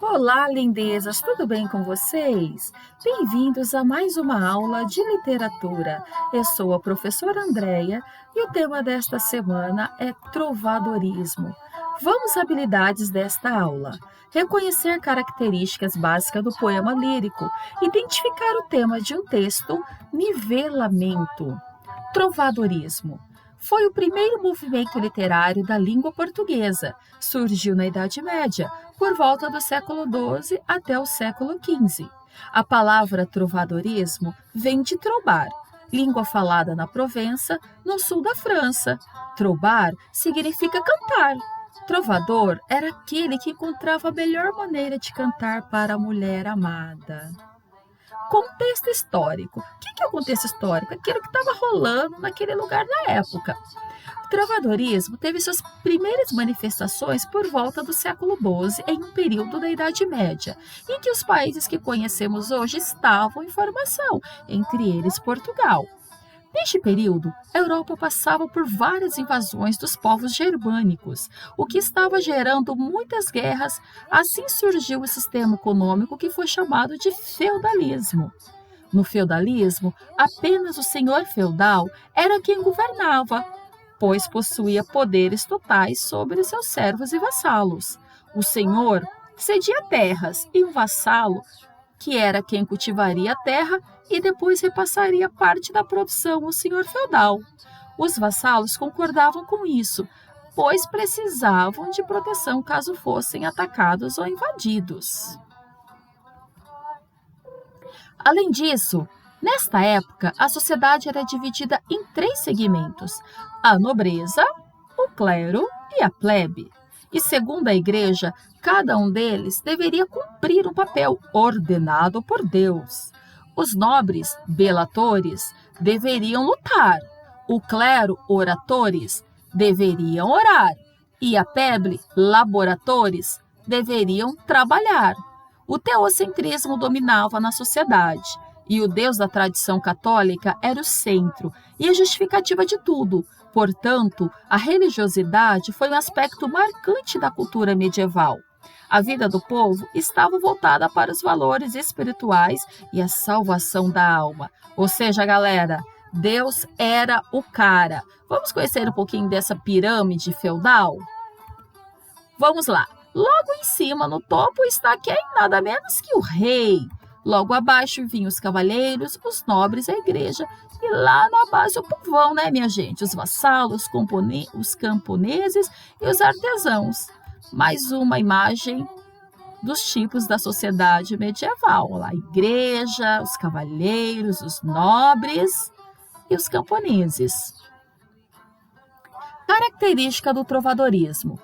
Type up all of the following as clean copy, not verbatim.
Olá, lindezas, tudo bem com vocês? Bem-vindos a mais uma aula de literatura. Eu sou a professora Andréia e o tema desta semana é trovadorismo. Vamos às habilidades desta aula. Reconhecer características básicas do poema lírico, identificar o tema de um texto, nivelamento. Trovadorismo. Foi o primeiro movimento literário da língua portuguesa. Surgiu na Idade Média, por volta do século XII até o século XV. A palavra trovadorismo vem de trobar, língua falada na Provença, no sul da França. Trobar significa cantar. Trovador era aquele que encontrava a melhor maneira de cantar para a mulher amada. Contexto histórico. O que é o contexto histórico? Aquilo que estava rolando naquele lugar na época. O trovadorismo teve suas primeiras manifestações por volta do século XII, em um período da Idade Média, em que os países que conhecemos hoje estavam em formação, entre eles Portugal. Neste período, a Europa passava por várias invasões dos povos germânicos, o que estava gerando muitas guerras. Assim surgiu o sistema econômico que foi chamado de feudalismo. No feudalismo, apenas o senhor feudal era quem governava, pois possuía poderes totais sobre seus servos e vassalos. O senhor cedia terras e o vassalo, que era quem cultivaria a terra e depois repassaria parte da produção ao senhor feudal. Os vassalos concordavam com isso, pois precisavam de proteção caso fossem atacados ou invadidos. Além disso, nesta época, a sociedade era dividida em três segmentos: a nobreza, o clero e a plebe. E segundo a igreja, cada um deles deveria cumprir um papel ordenado por Deus. Os nobres, belatores, deveriam lutar. O clero, oratores, deveriam orar. E a plebe, laboratores, deveriam trabalhar. O teocentrismo dominava na sociedade, e o Deus da tradição católica era o centro e a justificativa de tudo. Portanto, a religiosidade foi um aspecto marcante da cultura medieval. A vida do povo estava voltada para os valores espirituais e a salvação da alma. Ou seja, galera, Deus era o cara. Vamos conhecer um pouquinho dessa pirâmide feudal? Vamos lá. Logo em cima, no topo, está quem? Nada menos que o rei. Logo abaixo vinham os cavaleiros, os nobres, a igreja. E lá na base o povão, né, minha gente? Os vassalos, os camponeses e os artesãos. Mais uma imagem dos tipos da sociedade medieval. A igreja, os cavaleiros, os nobres e os camponeses. Característica do trovadorismo.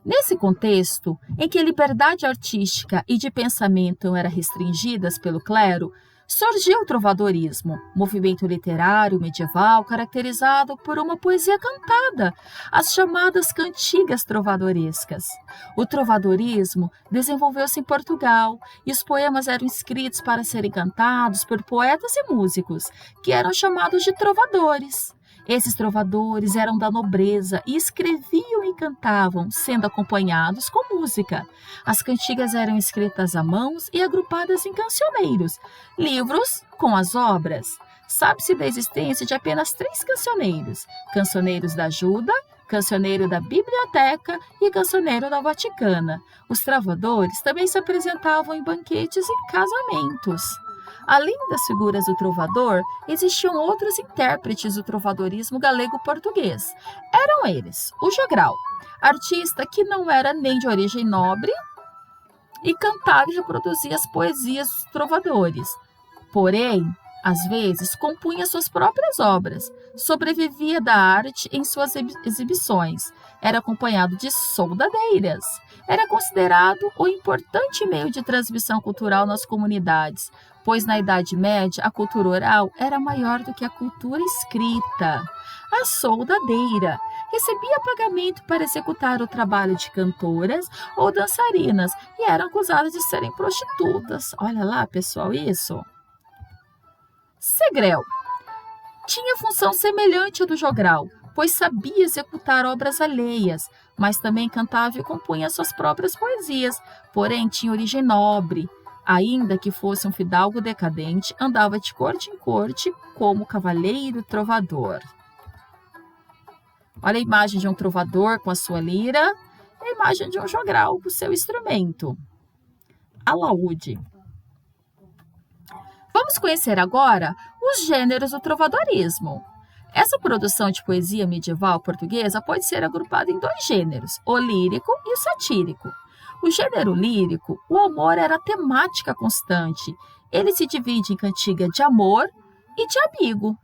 Nesse contexto, em que a liberdade artística e de pensamento eram restringidas pelo clero, surgiu o trovadorismo, movimento literário medieval caracterizado por uma poesia cantada, as chamadas cantigas trovadorescas. O trovadorismo desenvolveu-se em Portugal e os poemas eram escritos para serem cantados por poetas e músicos, que eram chamados de trovadores. Esses trovadores eram da nobreza e escreviam e cantavam, sendo acompanhados com música. As cantigas eram escritas à mão e agrupadas em cancioneiros, livros com as obras. Sabe-se da existência de apenas 3 cancioneiros: cancioneiros da ajuda, cancioneiro da biblioteca e cancioneiro da Vaticana. Os trovadores também se apresentavam em banquetes e casamentos. Além das figuras do trovador, existiam outros intérpretes do trovadorismo galego-português. Eram eles: o jogral, artista que não era nem de origem nobre e cantava e reproduzia as poesias dos trovadores. Porém, às vezes, compunha suas próprias obras, sobrevivia da arte em suas exibições, era acompanhado de soldadeiras. Era considerado o importante meio de transmissão cultural nas comunidades, pois na Idade Média a cultura oral era maior do que a cultura escrita. A soldadeira recebia pagamento para executar o trabalho de cantoras ou dançarinas e eram acusadas de serem prostitutas. Olha lá, pessoal, isso. Segrel tinha função semelhante à do jogral, pois sabia executar obras alheias, mas também cantava e compunha suas próprias poesias, porém tinha origem nobre. Ainda que fosse um fidalgo decadente, andava de corte em corte como cavaleiro trovador. Olha a imagem de um trovador com a sua lira e a imagem de um jogral com o seu instrumento. Alaúde. Vamos conhecer agora os gêneros do trovadorismo. Essa produção de poesia medieval portuguesa pode ser agrupada em dois gêneros, o lírico e o satírico. O gênero lírico, o amor era a temática constante. Ele se divide em cantiga de amor e de amigo.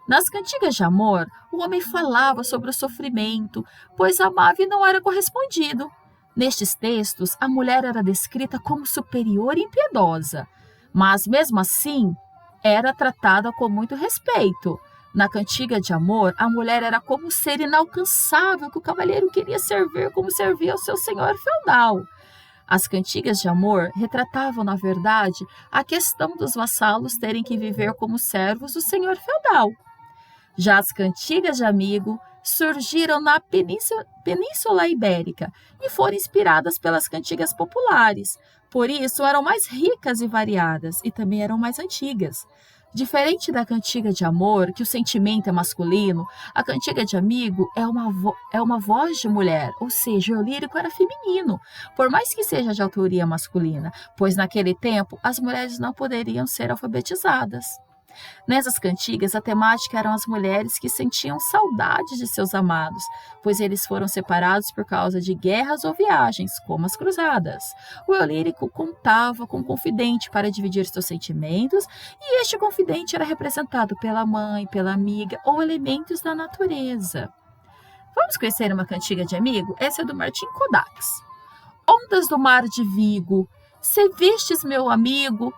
Nas cantigas de amor, o homem falava sobre o sofrimento, pois amava e não era correspondido. Nestes textos, a mulher era descrita como superior e impiedosa, mas mesmo assim era tratada com muito respeito. Na cantiga de amor, a mulher era como um ser inalcançável que o cavalheiro queria servir como servia ao seu senhor feudal. As cantigas de amor retratavam, na verdade, a questão dos vassalos terem que viver como servos do senhor feudal. Já as cantigas de amigo surgiram na Península Ibérica e foram inspiradas pelas cantigas populares. Por isso, eram mais ricas e variadas e também eram mais antigas. Diferente da cantiga de amor, que o sentimento é masculino, a cantiga de amigo é uma voz de mulher, ou seja, o lírico era feminino, por mais que seja de autoria masculina, pois naquele tempo as mulheres não poderiam ser alfabetizadas. Nessas cantigas, a temática eram as mulheres que sentiam saudades de seus amados, pois eles foram separados por causa de guerras ou viagens, como as cruzadas. O eu lírico contava com um confidente para dividir seus sentimentos, e este confidente era representado pela mãe, pela amiga ou elementos da natureza. Vamos conhecer uma cantiga de amigo? Essa é do Martim Codax. Ondas do mar de Vigo, se vistes meu amigo,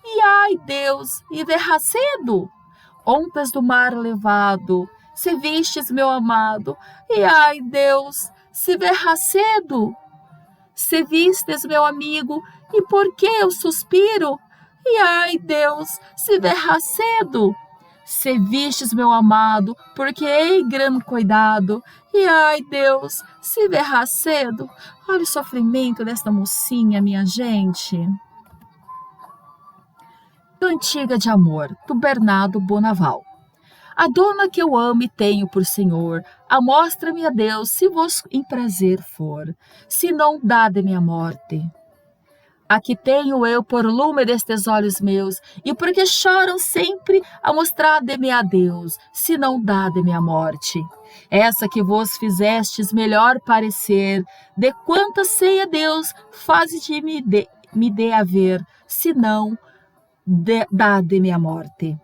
e ai, Deus, e verá cedo. Ondas do mar levado, se vistes meu amado, e ai, Deus, se verá cedo. Se vistes meu amigo, e por que eu suspiro? E ai, Deus, se verá cedo. Se vistes meu amado, porque hei grande cuidado, e ai, Deus, se verá cedo. Olha o sofrimento desta mocinha, minha gente. Cantiga de amor, do Bernardo Bonaval. A dona que eu amo e tenho por senhor, amostra-me a Deus, se vos em prazer for, se não dá-de-me a morte. Aqui tenho eu por lume destes olhos meus, e porque choram sempre, a mostrar-de-me a Deus, se não dá-de-me a morte. Essa que vos fizestes melhor parecer, de quanta sei a Deus, faze-me dê a ver, se não dá-de-me a morte.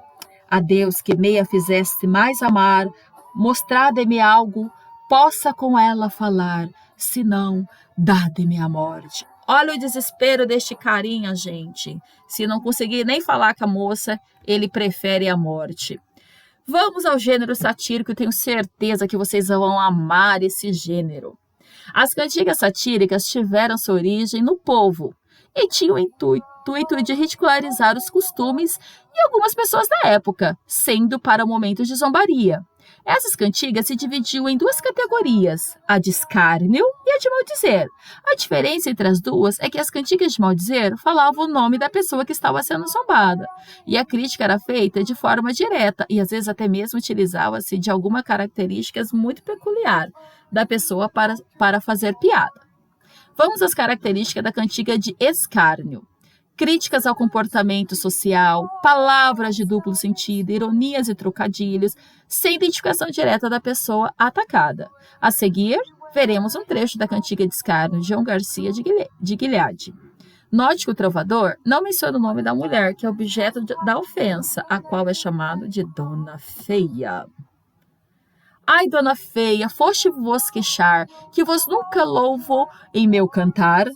A Deus que meia fizeste mais amar, mostrar-de-me algo, possa com ela falar, senão dá-de-me a morte. Olha o desespero deste carinha, gente. Se não conseguir nem falar com a moça, ele prefere a morte. Vamos ao gênero satírico, eu tenho certeza que vocês vão amar esse gênero. As cantigas satíricas tiveram sua origem no povo e tinham o intuito de ridicularizar os costumes e algumas pessoas da época, sendo para momentos de zombaria. Essas cantigas se dividiam em duas categorias, a de escárnio e a de maldizer. A diferença entre as duas é que as cantigas de maldizer falavam o nome da pessoa que estava sendo zombada, e a crítica era feita de forma direta e às vezes até mesmo utilizava-se de alguma características muito peculiar da pessoa para fazer piada. Vamos às características da cantiga de escárnio. Críticas ao comportamento social, palavras de duplo sentido, ironias e trocadilhos, sem identificação direta da pessoa atacada. A seguir, veremos um trecho da cantiga de escárnio de João Garcia de Gilead. Note que o trovador não menciona o nome da mulher, que é objeto da ofensa, a qual é chamado de Dona Feia. Ai, Dona Feia, foste vos queixar, que vos nunca louvo em meu cantar.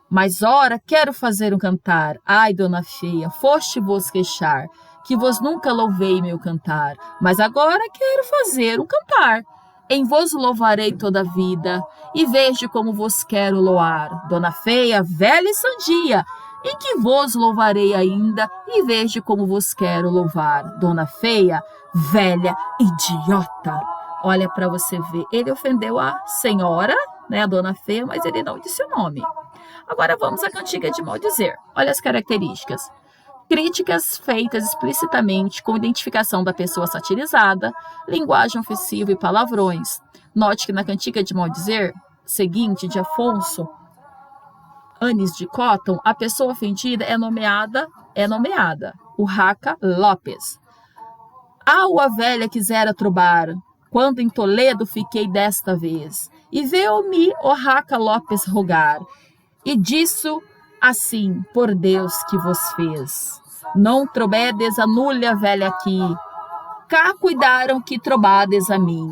Mas ora, quero fazer um cantar. Ai, Dona Feia, foste vos queixar, que vos nunca louvei meu cantar. Mas agora quero fazer um cantar. Em vos louvarei toda a vida, e vejo como vos quero louvar. Dona Feia, velha e sandia, em que vos louvarei ainda, e vejo como vos quero louvar. Dona Feia, velha idiota. Olha para você ver, ele ofendeu a senhora, né, a dona Fê, mas ele não disse o nome. Agora vamos à cantiga de maldizer. Olha as características. Críticas feitas explicitamente com identificação da pessoa satirizada, linguagem ofensiva e palavrões. Note que na cantiga de maldizer seguinte, de Afonso Anis de Cotton, a pessoa ofendida é nomeada Urraca Lopes. A velha quisera trobar, quando em Toledo fiquei desta vez, e veio-me Urraca Lopes rogar, e disso assim, por Deus que vos fez. Não trobedes a nulha velha aqui, cá cuidaram que trobades a mim.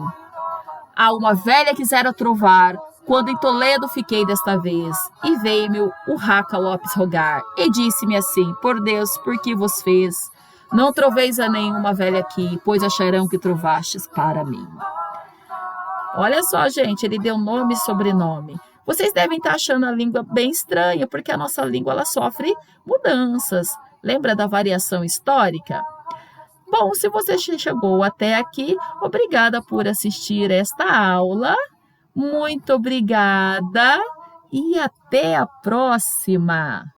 A uma velha quisera trovar, quando em Toledo fiquei desta vez, e veio-me Urraca Lopes rogar, e disse-me assim, por Deus, por que vos fez? Não troveis a nenhuma velha aqui, pois acharão que trovastes para mim. Olha só, gente, ele deu nome e sobrenome. Vocês devem estar achando a língua bem estranha, porque a nossa língua ela sofre mudanças. Lembra da variação histórica? Bom, se você chegou até aqui, obrigada por assistir esta aula. Muito obrigada e até a próxima!